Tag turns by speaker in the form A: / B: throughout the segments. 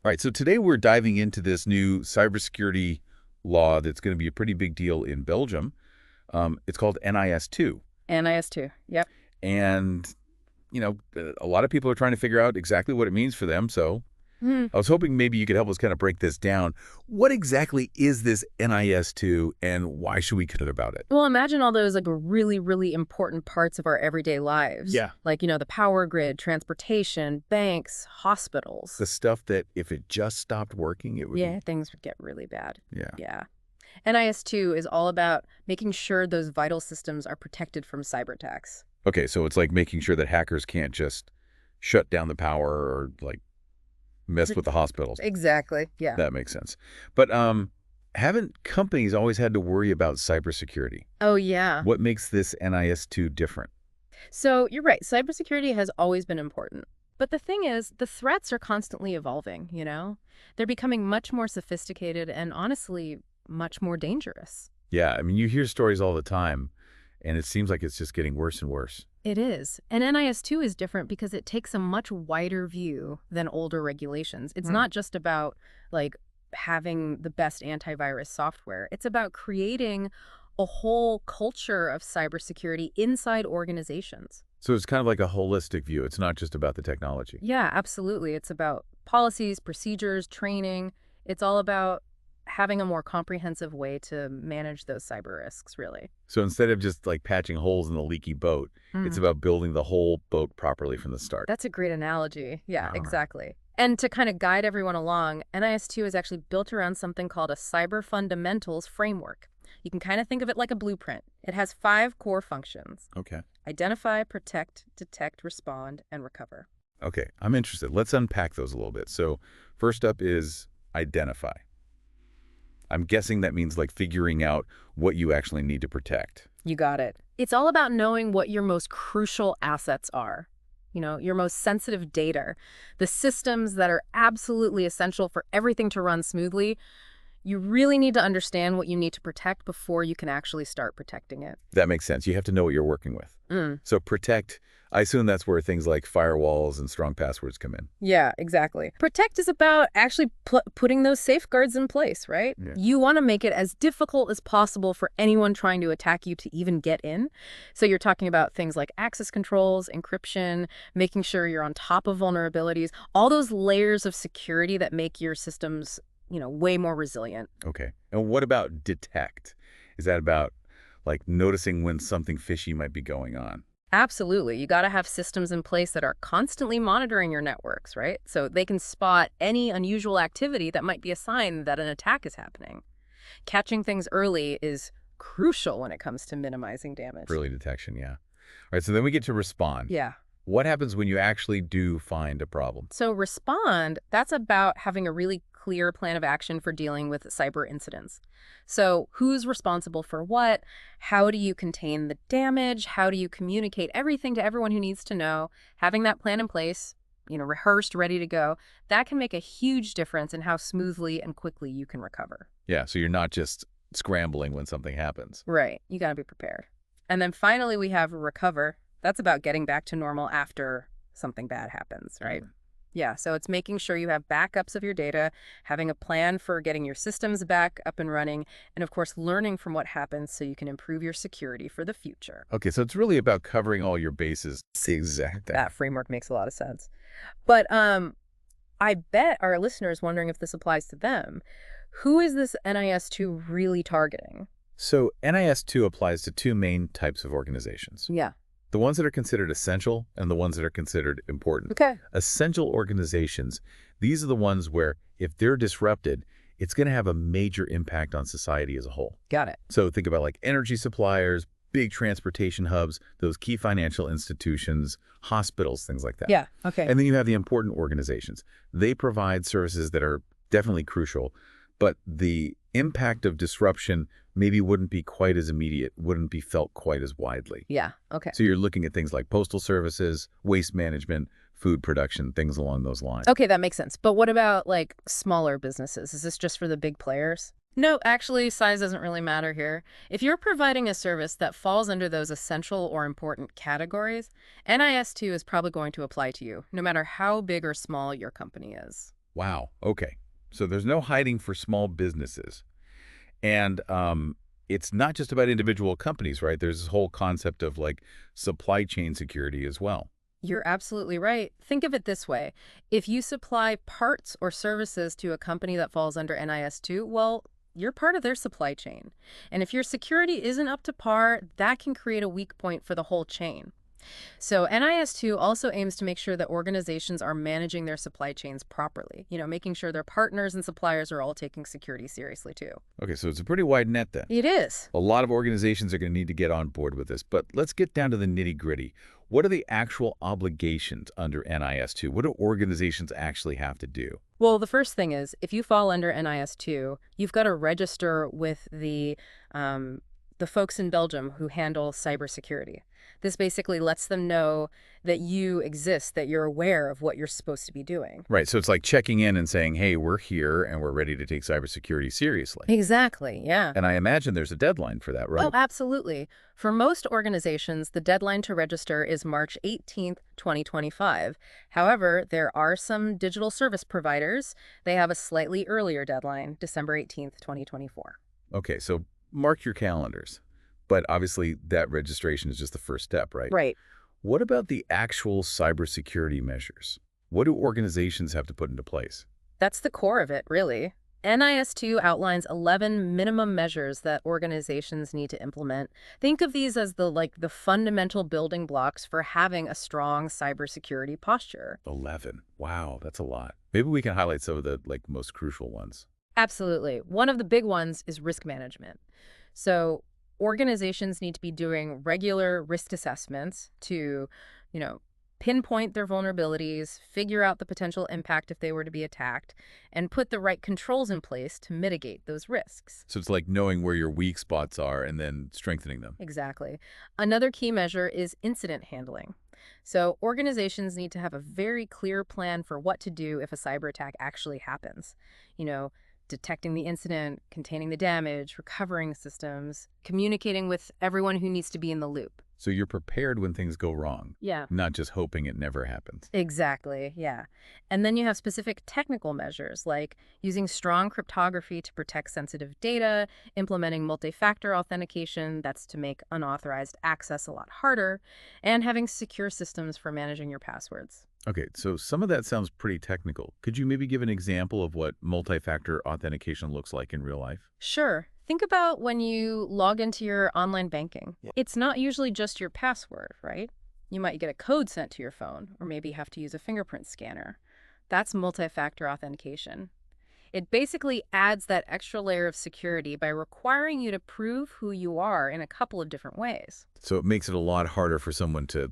A: All right, so today we're diving into this new cybersecurity law that's going to be a pretty big deal in Belgium. It's called NIS2.
B: NIS2. Yep.
A: And, a lot of people are trying to figure out exactly what it means for them. So
B: Hmm.
A: I was hoping maybe you could help us kind of break this down. What exactly is this NIS2 and why should we care about it?
B: Well, imagine all those like really, really important parts of our everyday lives.
A: Yeah.
B: Like, the power grid, transportation, banks, hospitals.
A: The stuff that if it just stopped working, it would
B: Yeah,
A: be,
B: things would get really bad.
A: yeah.
B: Yeah. NIS2 is all about making sure those vital systems are protected from cyber attacks.
A: Okay, so it's like making sure that hackers can't just shut down the power or like mess with the hospitals.
B: Exactly. Yeah.
A: That makes sense. But haven't companies always had to worry about cybersecurity?
B: Oh, yeah.
A: What makes this NIS2 different?
B: So you're right. Cybersecurity has always been important. But the thing is, the threats are constantly evolving. They're becoming much more sophisticated and honestly, much more dangerous.
A: Yeah, I mean, you hear stories all the time, and it seems like it's just getting worse and worse.
B: It is. And NIS2 is different because it takes a much wider view than older regulations. It's not just about, like, having the best antivirus software. It's about creating a whole culture of cybersecurity inside organizations.
A: So it's kind of like a holistic view. It's not just about the technology.
B: Yeah, absolutely. It's about policies, procedures, training. It's all about having a more comprehensive way to manage those cyber risks, really.
A: So instead of just like patching holes in the leaky boat, it's about building the whole boat properly from the start.
B: That's a great analogy. Yeah,
A: All right.
B: exactly. And to kind of guide everyone along, NIS2 is actually built around something called a cyber fundamentals framework. You can kind of think of it like a blueprint. It has 5 core functions:
A: Okay.
B: identify, protect, detect, respond, and recover.
A: Okay, I'm interested. Let's unpack those a little bit. So first up is identify. I'm guessing that means like figuring out what you actually need to protect.
B: You got it. It's all about knowing what your most crucial assets are. Your most sensitive data, the systems that are absolutely essential for everything to run smoothly. You really need to understand what you need to protect before you can actually start protecting it.
A: That makes sense. You have to know what you're working with.
B: Mm.
A: So protect, I assume that's where things like firewalls and strong passwords come in.
B: Yeah, exactly. Protect is about actually putting those safeguards in place, right?
A: Yeah.
B: You want to make it as difficult as possible for anyone trying to attack you to even get in. So you're talking about things like access controls, encryption, making sure you're on top of vulnerabilities, all those layers of security that make your systems, way more resilient.
A: Okay. And what about detect? Is that about like noticing when something fishy might be going on?
B: Absolutely. You got to have systems in place that are constantly monitoring your networks, right? So they can spot any unusual activity that might be a sign that an attack is happening. Catching things early is crucial when it comes to minimizing damage.
A: Early detection, yeah. All right, so then we get to respond.
B: Yeah.
A: What happens when you actually do find a problem?
B: So respond, that's about having a really clear plan of action for dealing with cyber incidents. So who's responsible for what? How do you contain the damage? How do you communicate everything to everyone who needs to know? Having that plan in place, rehearsed, ready to go, that can make a huge difference in how smoothly and quickly you can recover.
A: Yeah, so you're not just scrambling when something happens.
B: Right. You got to be prepared. And then finally, we have recover. That's about getting back to normal after something bad happens, right? Yeah, so it's making sure you have backups of your data, having a plan for getting your systems back up and running, and of course, learning from what happens so you can improve your security for the future.
A: Okay, so it's really about covering all your bases. It's the exact thing.
B: That framework makes a lot of sense. But I bet our listeners wondering if this applies to them. Who is this NIS2 really targeting?
A: So NIS2 applies to 2 main types of organizations.
B: Yeah.
A: The ones that are considered essential and the ones that are considered important.
B: Okay.
A: Essential organizations, these are the ones where if they're disrupted, it's going to have a major impact on society as a whole.
B: Got it.
A: So think about like energy suppliers, big transportation hubs, those key financial institutions, hospitals, things like that.
B: Yeah. Okay.
A: And then you have the important organizations. They provide services that are definitely crucial, but the impact of disruption maybe wouldn't be quite as immediate, wouldn't be felt quite as widely.
B: Yeah. Okay.
A: So you're looking at things like postal services, waste management, food production, things along those lines.
B: Okay, that makes sense. But what about like smaller businesses? Is this just for the big players? No, actually, size doesn't really matter here. If you're providing a service that falls under those essential or important categories, NIS2 is probably going to apply to you, no matter how big or small your company is.
A: Wow. Okay. So there's no hiding for small businesses. And it's not just about individual companies, right? There's this whole concept of like supply chain security as well.
B: You're absolutely right. Think of it this way. If you supply parts or services to a company that falls under NIS2, well, you're part of their supply chain. And if your security isn't up to par, that can create a weak point for the whole chain. So NIS2 also aims to make sure that organizations are managing their supply chains properly, making sure their partners and suppliers are all taking security seriously too.
A: Okay, so it's a pretty wide net then.
B: It is.
A: A lot of organizations are going to need to get on board with this, but let's get down to the nitty-gritty. What are the actual obligations under NIS2? What do organizations actually have to do?
B: Well, the first thing is, if you fall under NIS2, you've got to register with the folks in Belgium who handle cybersecurity. This basically lets them know that you exist, that you're aware of what you're supposed to be doing.
A: Right, so it's like checking in and saying, hey, we're here and we're ready to take cybersecurity seriously.
B: Exactly, yeah.
A: And I imagine there's a deadline for that, right?
B: Oh, absolutely. For most organizations, the deadline to register is March 18th, 2025. However, there are some digital service providers. They have a slightly earlier deadline, December 18th, 2024.
A: Okay, so mark your calendars. But obviously, that registration is just the first step, right?
B: Right.
A: What about the actual cybersecurity measures? What do organizations have to put into place?
B: That's the core of it, really. NIS2 outlines 11 minimum measures that organizations need to implement. Think of these as the fundamental building blocks for having a strong cybersecurity posture.
A: 11. Wow, that's a lot. Maybe we can highlight some of the most crucial ones.
B: Absolutely. One of the big ones is risk management. So organizations need to be doing regular risk assessments to, pinpoint their vulnerabilities, figure out the potential impact if they were to be attacked, and put the right controls in place to mitigate those risks.
A: So it's like knowing where your weak spots are and then strengthening them.
B: Exactly. Another key measure is incident handling. So organizations need to have a very clear plan for what to do if a cyber attack actually happens. Detecting the incident, containing the damage, recovering systems, communicating with everyone who needs to be in the loop.
A: So you're prepared when things go wrong.
B: Yeah.
A: Not just hoping it never happens.
B: Exactly, yeah. And then you have specific technical measures like using strong cryptography to protect sensitive data, implementing multi-factor authentication, that's to make unauthorized access a lot harder, and having secure systems for managing your passwords.
A: Okay, so some of that sounds pretty technical. Could you maybe give an example of what multi-factor authentication looks like in real life?
B: Sure. Think about when you log into your online banking. Yeah. It's not usually just your password, right? You might get a code sent to your phone, or maybe have to use a fingerprint scanner. That's multi-factor authentication. It basically adds that extra layer of security by requiring you to prove who you are in a couple of different ways.
A: So it makes it a lot harder for someone to,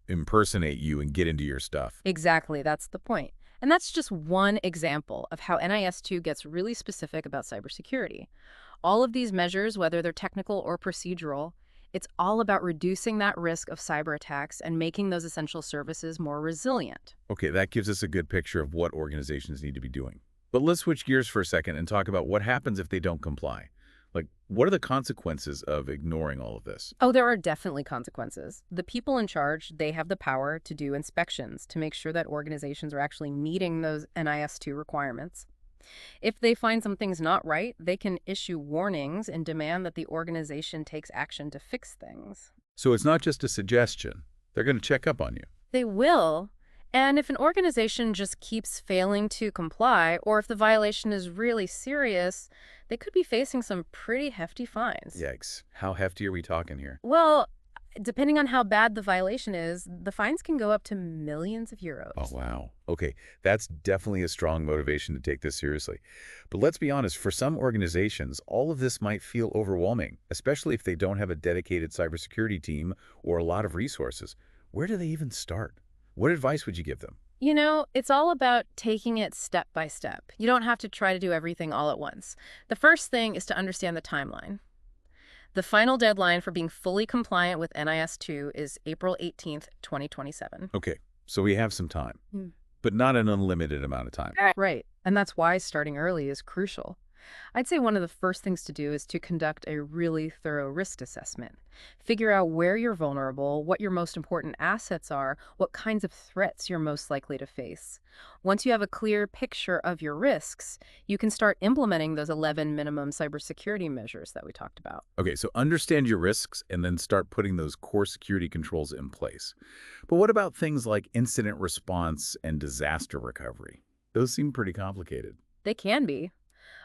A: impersonate you and get into your stuff.
B: Exactly, that's the point. And that's just one example of how NIS2 gets really specific about cybersecurity. All of these measures, whether they're technical or procedural, it's all about reducing that risk of cyber attacks and making those essential services more resilient.
A: Okay, that gives us a good picture of what organizations need to be doing. But let's switch gears for a second and talk about what happens if they don't comply. What are the consequences of ignoring all of this?
B: Oh, there are definitely consequences. The people in charge, they have the power to do inspections to make sure that organizations are actually meeting those NIS2 requirements. If they find something's not right, they can issue warnings and demand that the organization takes action to fix things.
A: So it's not just a suggestion. They're going to check up on you.
B: They will. And if an organization just keeps failing to comply, or if the violation is really serious, they could be facing some pretty hefty fines.
A: Yikes. How hefty are we talking here?
B: Well, depending on how bad the violation is, the fines can go up to millions of euros.
A: Oh, wow. Okay, that's definitely a strong motivation to take this seriously. But let's be honest, for some organizations, all of this might feel overwhelming, especially if they don't have a dedicated cybersecurity team or a lot of resources. Where do they even start? What advice would you give them?
B: It's all about taking it step by step. You don't have to try to do everything all at once. The first thing is to understand the timeline. The final deadline for being fully compliant with NIS2 is April 18th, 2027.
A: Okay, so we have some time, but not an unlimited amount of time.
B: Right, and that's why starting early is crucial. I'd say one of the first things to do is to conduct a really thorough risk assessment. Figure out where you're vulnerable, what your most important assets are, what kinds of threats you're most likely to face. Once you have a clear picture of your risks, you can start implementing those 11 minimum cybersecurity measures that we talked about.
A: Okay, so understand your risks and then start putting those core security controls in place. But what about things like incident response and disaster recovery? Those seem pretty complicated.
B: They can be.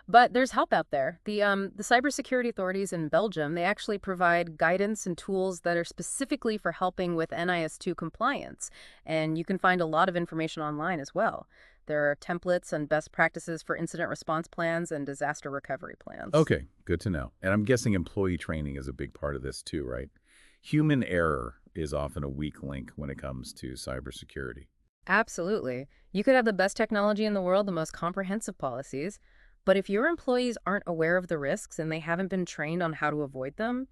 B: But there's help out there. The cybersecurity authorities in Belgium, they actually provide guidance and tools that are specifically for helping with NIS2 compliance. And you can find a lot of information online as well. There are templates and best practices for incident response plans and disaster recovery plans.
A: Okay, good to know. And I'm guessing employee training is a big part of this too, right? Human error is often a weak link when it comes to cybersecurity.
B: Absolutely. You could have the best technology in the world, the most comprehensive policies, but if your employees aren't aware of the risks and they haven't been trained on how to avoid them,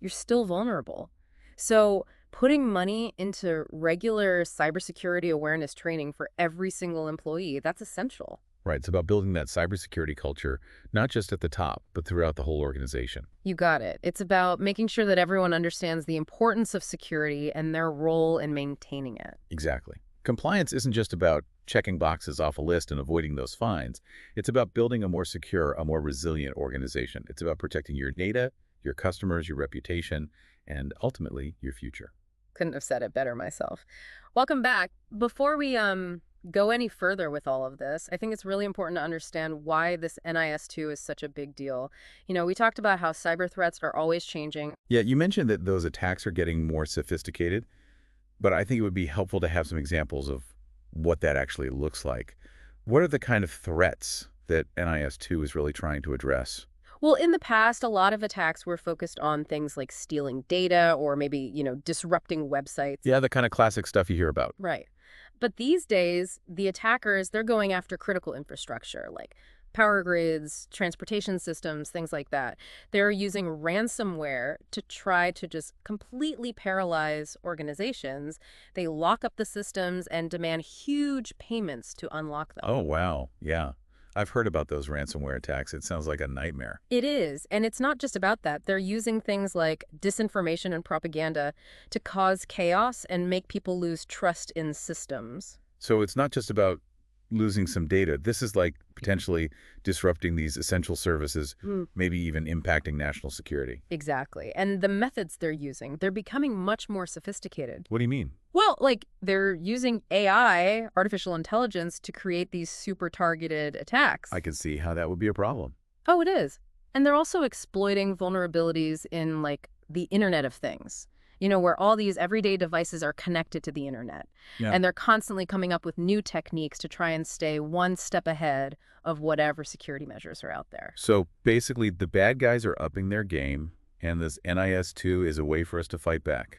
B: you're still vulnerable. So, putting money into regular cybersecurity awareness training for every single employee, that's essential.
A: Right, it's about building that cybersecurity culture, not just at the top, but throughout the whole organization.
B: You got it. It's about making sure that everyone understands the importance of security and their role in maintaining it.
A: Exactly. Compliance isn't just about checking boxes off a list and avoiding those fines. It's about building a more secure, a more resilient organization. It's about protecting your data, your customers, your reputation, and ultimately your future.
B: Couldn't have said it better myself. Welcome back. Before we go any further with all of this, I think it's really important to understand why this NIS2 is such a big deal. We talked about how cyber threats are always changing.
A: Yeah, you mentioned that those attacks are getting more sophisticated, but I think it would be helpful to have some examples of what that actually looks like. What are the kind of threats that NIS2 is really trying to address?
B: Well, in the past, a lot of attacks were focused on things like stealing data or maybe, disrupting websites.
A: Yeah, the kind of classic stuff you hear about.
B: Right. But these days, the attackers, they're going after critical infrastructure like power grids, transportation systems, things like that. They're using ransomware to try to just completely paralyze organizations. They lock up the systems and demand huge payments to unlock them.
A: Oh, wow. Yeah. I've heard about those ransomware attacks. It sounds like a nightmare.
B: It is. And it's not just about that. They're using things like disinformation and propaganda to cause chaos and make people lose trust in systems.
A: So it's not just about losing some data. This is like potentially disrupting these essential services, maybe even impacting national security.
B: Exactly. And the methods they're using, they're becoming much more sophisticated.
A: What do you mean?
B: Well, like they're using AI, artificial intelligence, to create these super targeted attacks.
A: I can see how that would be a problem.
B: Oh, it is. And they're also exploiting vulnerabilities in like the Internet of Things. Where all these everyday devices are connected to the internet.
A: Yeah.
B: And they're constantly coming up with new techniques to try and stay one step ahead of whatever security measures are out there.
A: So basically, the bad guys are upping their game, and this NIS2 is a way for us to fight back.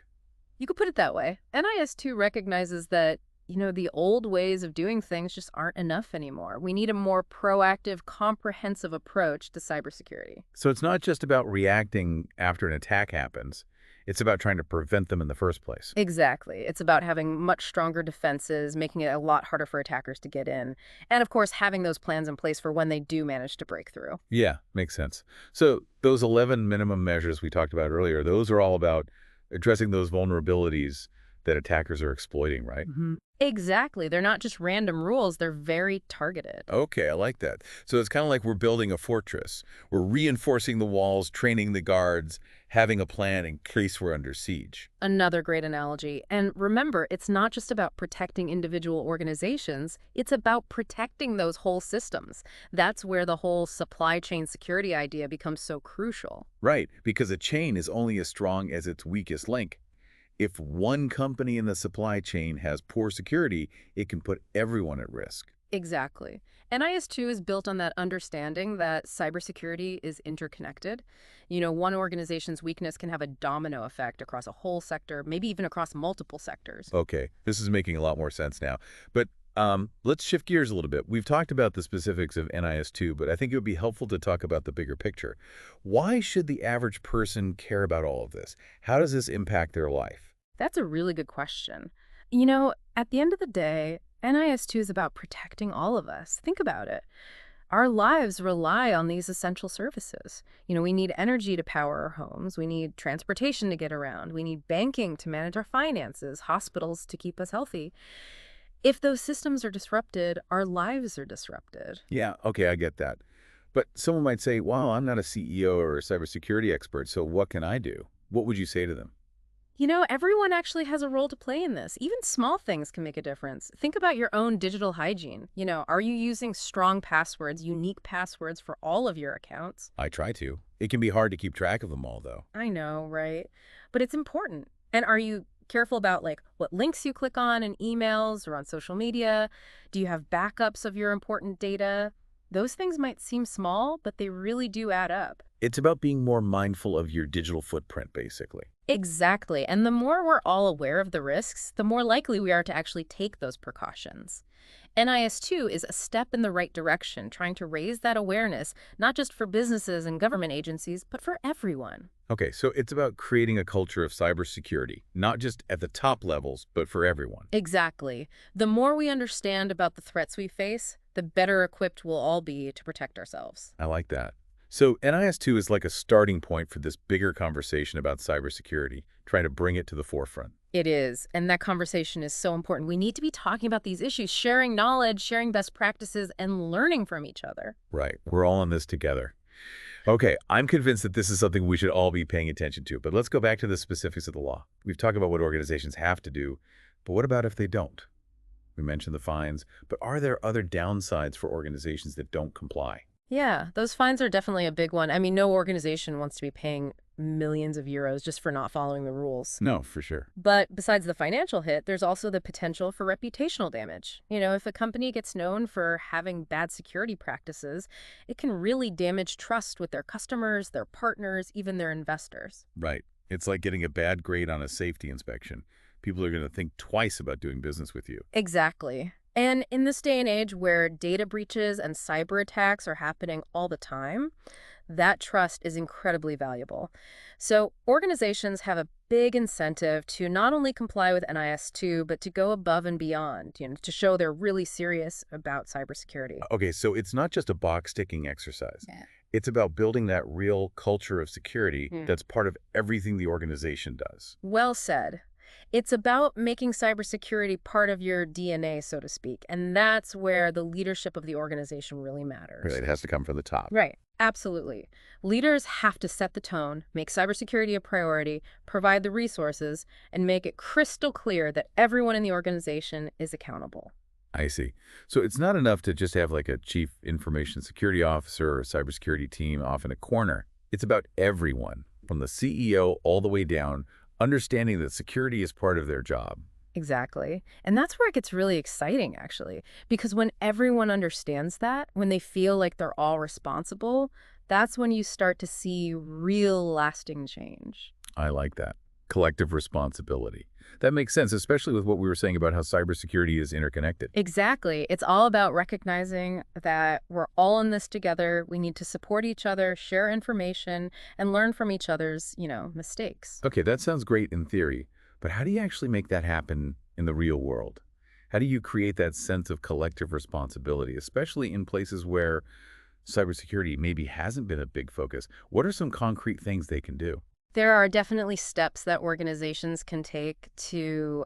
B: You could put it that way. NIS2 recognizes that, the old ways of doing things just aren't enough anymore. We need a more proactive, comprehensive approach to cybersecurity.
A: So it's not just about reacting after an attack happens. It's about trying to prevent them in the first place.
B: Exactly. It's about having much stronger defenses, making it a lot harder for attackers to get in, and of course, having those plans in place for when they do manage to break through.
A: Yeah, makes sense. So those 11 minimum measures we talked about earlier, those are all about addressing those vulnerabilities that attackers are exploiting, right?
B: Exactly. They're not just random rules, they're very targeted.
A: Okay, I like that. So it's kind of like we're building a fortress. We're reinforcing the walls, training the guards, having a plan in case we're under siege.
B: Another great analogy. And remember, it's not just about protecting individual organizations, it's about protecting those whole systems. That's where the whole supply chain security idea becomes so crucial.
A: Right, because a chain is only as strong as its weakest link. If one company in the supply chain has poor security, it can put everyone at risk.
B: Exactly. NIS2 is built on that understanding that cybersecurity is interconnected. One organization's weakness can have a domino effect across a whole sector, maybe even across multiple sectors.
A: Okay, this is making a lot more sense now. But let's shift gears a little bit. We've talked about the specifics of NIS2, but I think it would be helpful to talk about the bigger picture. Why should the average person care about all of this? How does this impact their life?
B: That's a really good question. At the end of the day, NIS2 is about protecting all of us. Think about it. Our lives rely on these essential services. We need energy to power our homes. We need transportation to get around. We need banking to manage our finances, hospitals to keep us healthy. If those systems are disrupted, our lives are disrupted.
A: Yeah, okay, I get that. But someone might say, well, I'm not a CEO or a cybersecurity expert, so what can I do? What would you say to them?
B: Everyone actually has a role to play in this. Even small things can make a difference. Think about your own digital hygiene. Are you using strong passwords, unique passwords for all of your accounts?
A: I try to. It can be hard to keep track of them all, though.
B: I know, right? But it's important. And are you careful about what links you click on in emails or on social media? Do you have backups of your important data? Those things might seem small, but they really do add up.
A: It's about being more mindful of your digital footprint, basically.
B: Exactly. And the more we're all aware of the risks, the more likely we are to actually take those precautions. NIS2 is a step in the right direction, trying to raise that awareness, not just for businesses and government agencies, but for everyone.
A: Okay, so it's about creating a culture of cybersecurity, not just at the top levels, but for everyone.
B: Exactly. The more we understand about the threats we face, the better equipped we'll all be to protect ourselves.
A: I like that. So NIS2 is like a starting point for this bigger conversation about cybersecurity, trying to bring it to the forefront.
B: It is, and that conversation is so important. We need to be talking about these issues, sharing knowledge, sharing best practices, and learning from each other.
A: Right. We're all in this together. Okay, I'm convinced that this is something we should all be paying attention to, but let's go back to the specifics of the law. We've talked about what organizations have to do, but what about if they don't? We mentioned the fines, but are there other downsides for organizations that don't comply?
B: Yeah, those fines are definitely a big one. I mean, no organization wants to be paying millions of euros just for not following the rules.
A: No, for sure.
B: But besides the financial hit, there's also the potential for reputational damage. If a company gets known for having bad security practices, it can really damage trust with their customers, their partners, even their investors.
A: Right. It's like getting a bad grade on a safety inspection. People are going to think twice about doing business with you.
B: Exactly. And in this day and age where data breaches and cyber attacks are happening all the time, that trust is incredibly valuable. So organizations have a big incentive to not only comply with NIS2, but to go above and beyond, to show they're really serious about cybersecurity.
A: Okay, so it's not just a box-ticking exercise.
B: Yeah.
A: It's about building that real culture of security
B: Hmm.
A: that's part of everything the organization does.
B: Well said. It's about making cybersecurity part of your DNA, so to speak. And that's where the leadership of the organization really matters.
A: Right, it has to come from the top.
B: Right. Absolutely. Leaders have to set the tone, make cybersecurity a priority, provide the resources, and make it crystal clear that everyone in the organization is accountable.
A: I see. So it's not enough to just have like a chief information security officer or a cybersecurity team off in a corner. It's about everyone, from the CEO all the way down, understanding that security is part of their job.
B: Exactly. And that's where it gets really exciting, actually, because when everyone understands that, when they feel like they're all responsible, that's when you start to see real lasting change.
A: I like that. Collective responsibility. That makes sense, especially with what we were saying about how cybersecurity is interconnected.
B: Exactly. It's all about recognizing that we're all in this together. We need to support each other, share information, and learn from each other's, mistakes.
A: Okay, that sounds great in theory, but how do you actually make that happen in the real world? How do you create that sense of collective responsibility, especially in places where cybersecurity maybe hasn't been a big focus? What are some concrete things they can do?
B: There are definitely steps that organizations can take to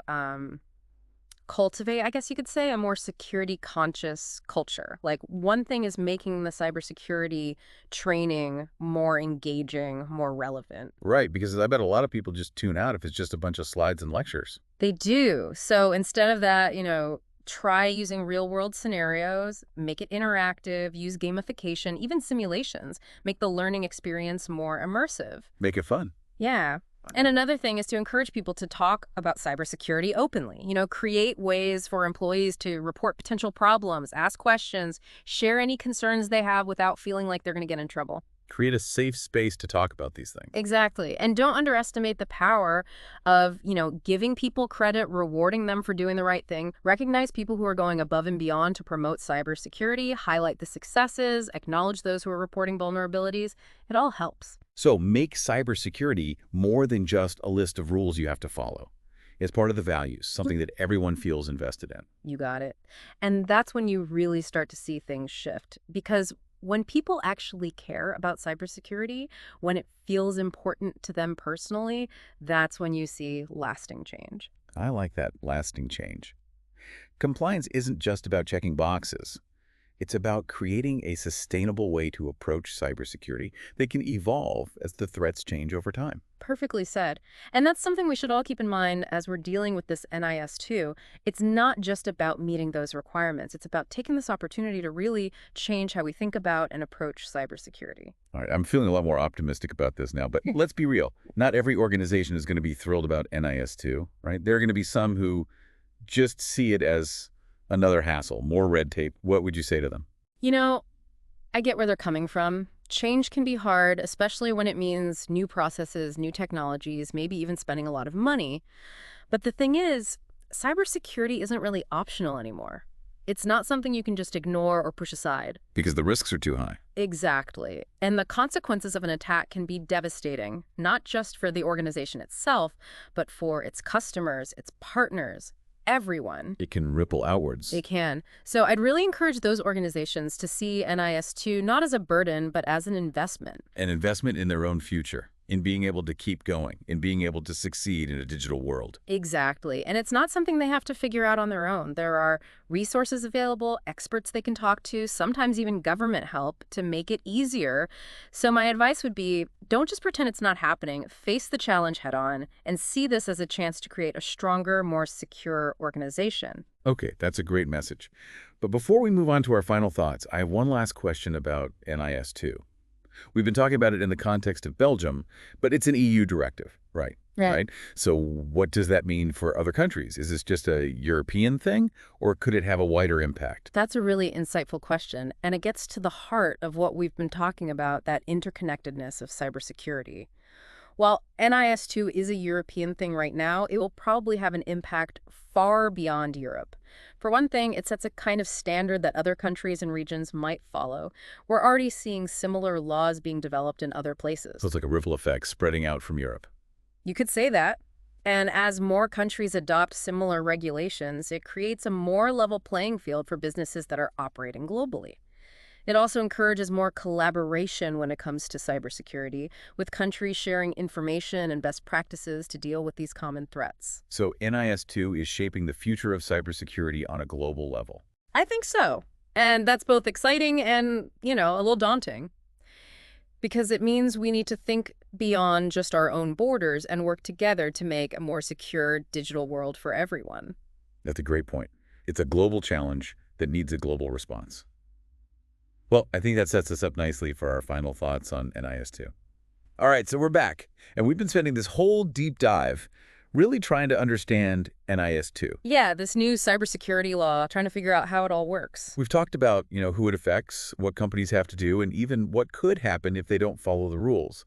B: cultivate, I guess you could say, a more security conscious culture. Like one thing is making the cybersecurity training more engaging, more relevant.
A: Right, because I bet a lot of people just tune out if it's just a bunch of slides and lectures.
B: They do. So instead of that, try using real world scenarios, make it interactive, use gamification, even simulations, make the learning experience more immersive.
A: Make it fun.
B: Yeah. And another thing is to encourage people to talk about cybersecurity openly. Create ways for employees to report potential problems, ask questions, share any concerns they have without feeling like they're going to get in trouble.
A: Create a safe space to talk about these things.
B: Exactly. And don't underestimate the power of, giving people credit, rewarding them for doing the right thing. Recognize people who are going above and beyond to promote cybersecurity, highlight the successes, acknowledge those who are reporting vulnerabilities. It all helps.
A: So make cybersecurity more than just a list of rules you have to follow. It's part of the values, something that everyone feels invested in.
B: You got it. And that's when you really start to see things shift. Because when people actually care about cybersecurity, when it feels important to them personally, that's when you see lasting change.
A: I like that lasting change. Compliance isn't just about checking boxes. It's about creating a sustainable way to approach cybersecurity that can evolve as the threats change over time.
B: Perfectly said. And that's something we should all keep in mind as we're dealing with this NIS2. It's not just about meeting those requirements. It's about taking this opportunity to really change how we think about and approach cybersecurity.
A: All right, I'm feeling a lot more optimistic about this now, but let's be real. Not every organization is going to be thrilled about NIS2, right? There are going to be some who just see it as another hassle, more red tape. What would you say to them?
B: You know, I get where they're coming from. Change can be hard, especially when it means new processes, new technologies, maybe even spending a lot of money. But the thing is, cybersecurity isn't really optional anymore. It's not something you can just ignore or push aside.
A: Because the risks are too high.
B: Exactly. And the consequences of an attack can be devastating, not just for the organization itself, but for its customers, its partners, everyone.
A: It can ripple outwards.
B: They can. So I'd really encourage those organizations to see NIS2 not as a burden, but as an investment.
A: An investment in their own future, in being able to keep going, in being able to succeed in a digital world.
B: Exactly. And it's not something they have to figure out on their own. There are resources available, experts they can talk to, sometimes even government help to make it easier. So my advice would be, don't just pretend it's not happening. Face the challenge head on and see this as a chance to create a stronger, more secure organization.
A: Okay, that's a great message. But before we move on to our final thoughts, I have one last question about NIS2. We've been talking about it in the context of Belgium, but it's an EU directive, right? Right? So what does that mean for other countries? Is this just a European thing, or could it have a wider impact?
B: That's a really insightful question, and it gets to the heart of what we've been talking about, that interconnectedness of cybersecurity. While NIS2 is a European thing right now, it will probably have an impact far beyond Europe. For one thing, it sets a kind of standard that other countries and regions might follow. We're already seeing similar laws being developed in other places.
A: So it's like a ripple effect spreading out from Europe.
B: You could say that. And as more countries adopt similar regulations, it creates a more level playing field for businesses that are operating globally. It also encourages more collaboration when it comes to cybersecurity, with countries sharing information and best practices to deal with these common threats.
A: So NIS2 is shaping the future of cybersecurity on a global level.
B: I think so. And that's both exciting and, a little daunting. Because it means we need to think beyond just our own borders and work together to make a more secure digital world for everyone.
A: That's a great point. It's a global challenge that needs a global response. Well, I think that sets us up nicely for our final thoughts on NIS2. All right, so we're back, and we've been spending this whole deep dive really trying to understand NIS2.
B: Yeah, this new cybersecurity law, trying to figure out how it all works.
A: We've talked about, who it affects, what companies have to do, and even what could happen if they don't follow the rules.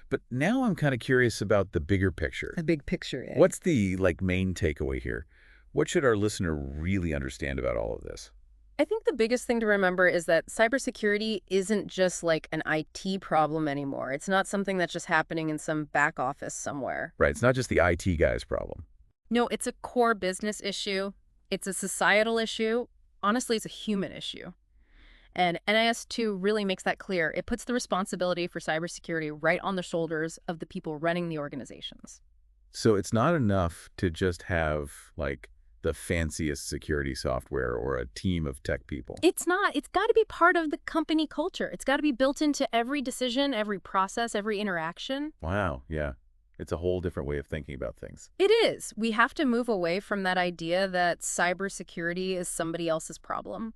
A: But now I'm kind of curious about the bigger picture.
B: The big picture, yeah.
A: What's the main takeaway here? What should our listener really understand about all of this?
B: I think the biggest thing to remember is that cybersecurity isn't just like an IT problem anymore. It's not something that's just happening in some back office somewhere.
A: Right, it's not just the IT guy's problem.
B: No, it's a core business issue. It's a societal issue. Honestly, it's a human issue. And NIS2 really makes that clear. It puts the responsibility for cybersecurity right on the shoulders of the people running the organizations.
A: So it's not enough to just have, the fanciest security software or a team of tech people.
B: It's not. It's got to be part of the company culture. It's got to be built into every decision, every process, every interaction.
A: Wow, yeah. It's a whole different way of thinking about things.
B: It is. We have to move away from that idea that cybersecurity is somebody else's problem.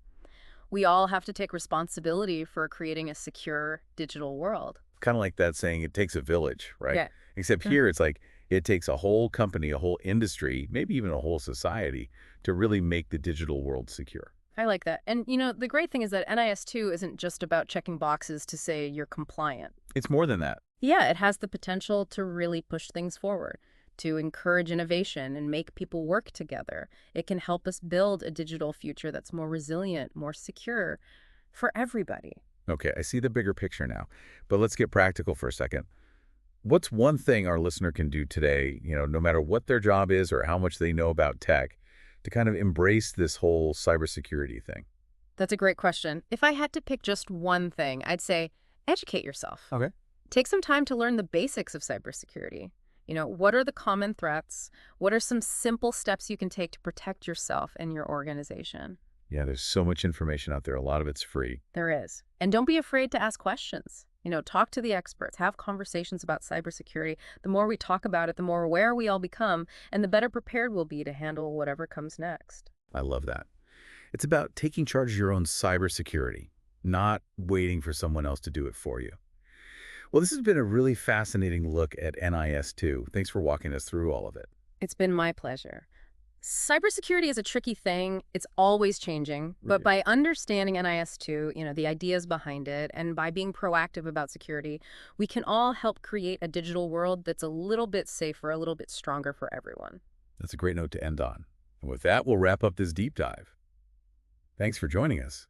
B: We all have to take responsibility for creating a secure digital world.
A: Kind of like that saying, it takes a village, right?
B: Yeah.
A: Except here it's like, it takes a whole company, a whole industry, maybe even a whole society to really make the digital world secure.
B: I like that. And, the great thing is that NIS2 isn't just about checking boxes to say you're compliant.
A: It's more than that.
B: Yeah, it has the potential to really push things forward, to encourage innovation and make people work together. It can help us build a digital future that's more resilient, more secure for everybody.
A: Okay, I see the bigger picture now. But let's get practical for a second. What's one thing our listener can do today, no matter what their job is or how much they know about tech, to kind of embrace this whole cybersecurity thing?
B: That's a great question. If I had to pick just one thing, I'd say educate yourself.
A: Okay.
B: Take some time to learn the basics of cybersecurity. What are the common threats? What are some simple steps you can take to protect yourself and your organization?
A: Yeah, there's so much information out there. A lot of it's free.
B: There is. And don't be afraid to ask questions. Talk to the experts, have conversations about cybersecurity. The more we talk about it, the more aware we all become, and the better prepared we'll be to handle whatever comes next.
A: I love that. It's about taking charge of your own cybersecurity, not waiting for someone else to do it for you. Well, this has been a really fascinating look at NIS2. Thanks for walking us through all of it.
B: It's been my pleasure. Cybersecurity is a tricky thing. It's always changing. But
A: Right.
B: by understanding NIS2, the ideas behind it, and by being proactive about security, we can all help create a digital world that's a little bit safer, a little bit stronger for everyone.
A: That's a great note to end on. And with that, we'll wrap up this deep dive. Thanks for joining us.